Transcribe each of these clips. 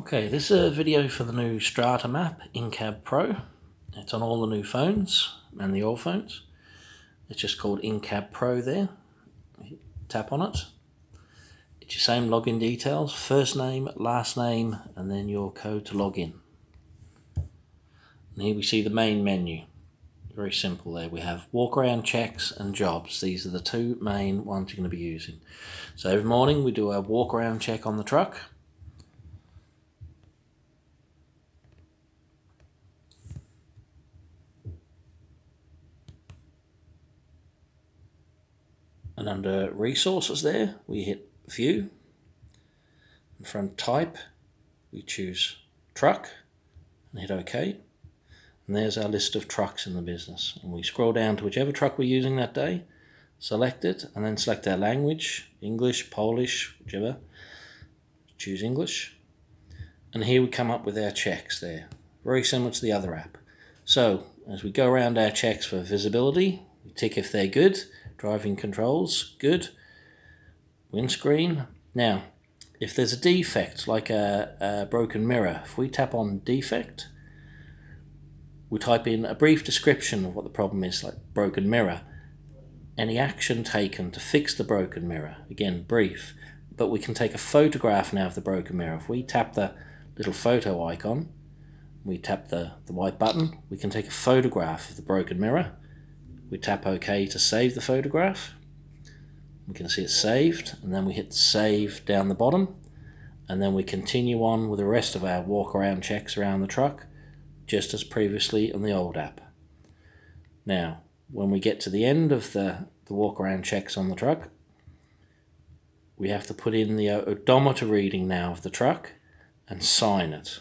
Okay, this is a video for the new Stratum App In-Cab Pro. It's on all the new phones and the old phones. It's just called In-Cab Pro there. Tap on it. It's your same login details, first name, last name, and then your code to log in. And here we see the main menu. Very simple there. We have walk around checks and jobs. These are the two main ones you're going to be using. So every morning we do a walk around check on the truck. And under resources there, we hit view. And from type, we choose truck and hit OK. And there's our list of trucks in the business. And we scroll down to whichever truck we're using that day, select it, and then select our language, English, Polish, whichever. Choose English. And here we come up with our checks there. Very similar to the other app. So, as we go around our checks for visibility, we tick if they're good. Driving controls, good. Windscreen. Now, if there's a defect, like a broken mirror, if we tap on defect, we type in a brief description of what the problem is, like broken mirror. Any action taken to fix the broken mirror. Again, brief. But we can take a photograph now of the broken mirror. If we tap the little photo icon, we tap the white button, we can take a photograph of the broken mirror. We tap OK to save the photograph. We can see it's saved, and then we hit save down the bottom, and then we continue on with the rest of our walk around checks around the truck, just as previously in the old app. Now, when we get to the end of the walk around checks on the truck, we have to put in the odometer reading now of the truck and sign it.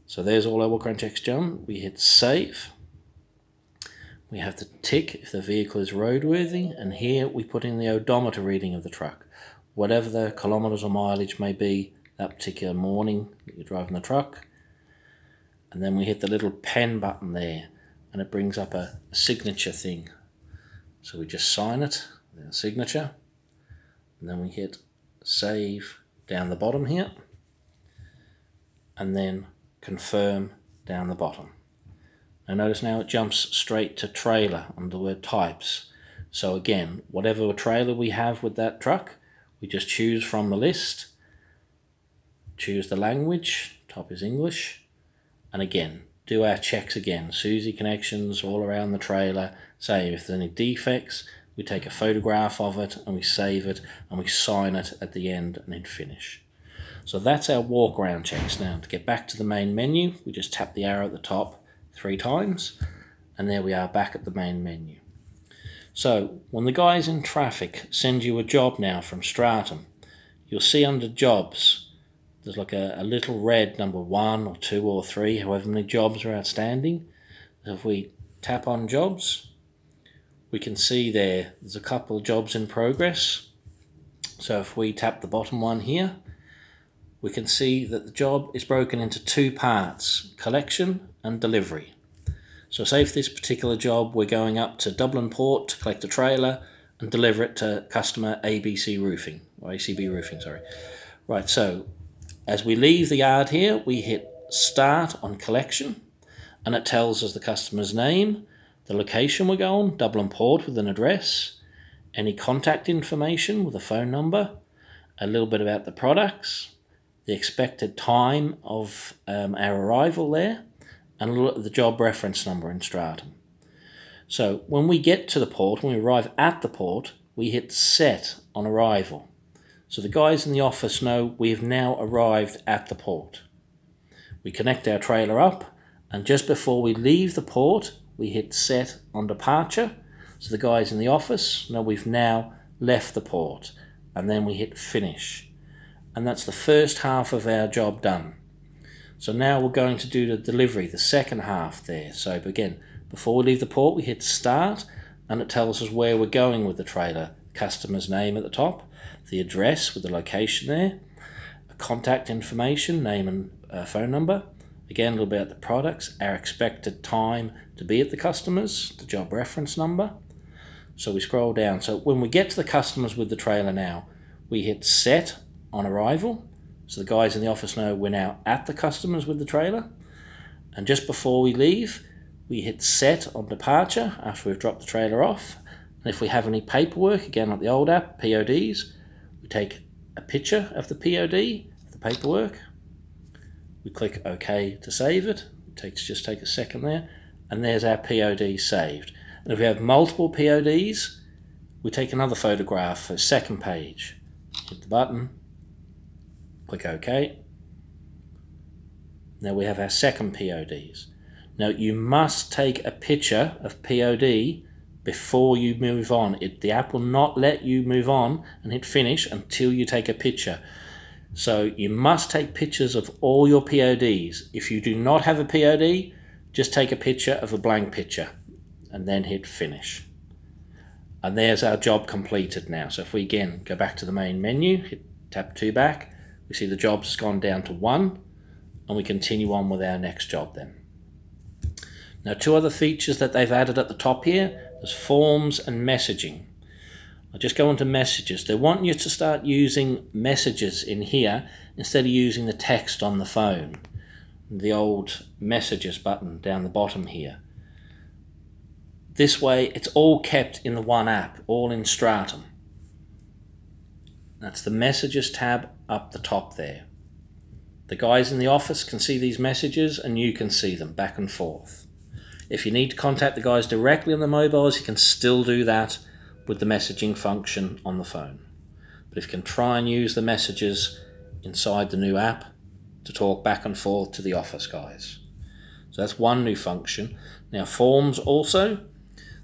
So there's all our walk around checks done. We hit save. We have to tick if the vehicle is roadworthy, and here we put in the odometer reading of the truck. Whatever the kilometers or mileage may be that particular morning that you're driving the truck. And then we hit the little pen button there, and it brings up a signature thing. So we just sign it, then signature, and then we hit save down the bottom here, and then confirm down the bottom. Now notice now it jumps straight to trailer under the word types. So again, whatever trailer we have with that truck, we just choose from the list, choose the language, top is English, and again, do our checks again. SUSI connections all around the trailer. Say if there's any defects, we take a photograph of it and we save it and we sign it at the end and hit finish. So that's our walk around checks. Now to get back to the main menu, we just tap the arrow at the top 3 times, and there we are back at the main menu. So when the guys in traffic send you a job now from Stratum, you'll see under jobs there's like a little red number 1 or 2 or 3, however many jobs are outstanding. So if we tap on jobs, we can see there's a couple of jobs in progress. So if we tap the bottom one here, we can see that the job is broken into 2 parts, collection and delivery. So say for this particular job, we're going up to Dublin Port to collect a trailer and deliver it to customer ABC Roofing, or ACB Roofing, sorry. Right, so as we leave the yard here, we hit start on collection, and it tells us the customer's name, the location we're going, Dublin Port with an address, any contact information with a phone number, a little bit about the products, the expected time of our arrival there, and look at the job reference number in Stratum. So when we get to the port, when we arrive at the port, we hit set on arrival. So the guys in the office know we have now arrived at the port. We connect our trailer up, and just before we leave the port, we hit set on departure. So the guys in the office know we've now left the port, and then we hit finish. And that's the first half of our job done. So now we're going to do the delivery, the second half there. So again, before we leave the port, we hit start, and it tells us where we're going with the trailer. Customer's name at the top, the address with the location there, contact information, name and phone number. Again, a little bit about the products, our expected time to be at the customers, the job reference number. So we scroll down. So when we get to the customers with the trailer now, we hit set on arrival, so the guys in the office know we're now at the customers with the trailer. And just before we leave, we hit set on departure after we've dropped the trailer off. And if we have any paperwork, again like the old app, PODs, we take a picture of the POD, the paperwork. We click OK to save it. Just take a second there. And there's our POD saved. And if we have multiple PODs, we take another photograph for the second page. Hit the button, click OK. Now we have our second PODs. Now you must take a picture of POD before you move on. The app will not let you move on and hit finish until you take a picture. So you must take pictures of all your PODs. If you do not have a POD, just take a picture of a blank picture and then hit finish. And there's our job completed now. So if we again go back to the main menu, tap 2 back, we see the job's gone down to 1, and we continue on with our next job then. Now 2 other features that they've added at the top here, there's forms and messaging. I'll just go into messages. They want you to start using messages in here instead of using the text on the phone. The old messages button down the bottom here. This way it's all kept in the one app, all in Stratum. That's the messages tab up the top there. The guys in the office can see these messages and you can see them back and forth. If you need to contact the guys directly on the mobiles, you can still do that with the messaging function on the phone. But if you can try and use the messages inside the new app to talk back and forth to the office guys. So that's one new function. Now forms also.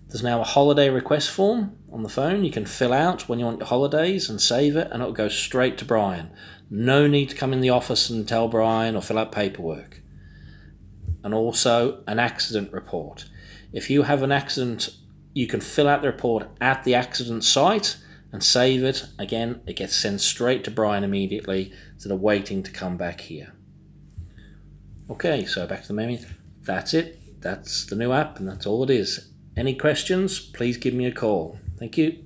There's now a holiday request form on the phone you can fill out when you want your holidays and save it, and it'll go straight to Brian. No need to come in the office and tell Brian or fill out paperwork. And also an accident report. If you have an accident, you can fill out the report at the accident site and save it. Again, it gets sent straight to Brian immediately instead of waiting to come back here. Okay, so back to the menu. That's it. That's the new app and that's all it is. Any questions, please give me a call. Thank you.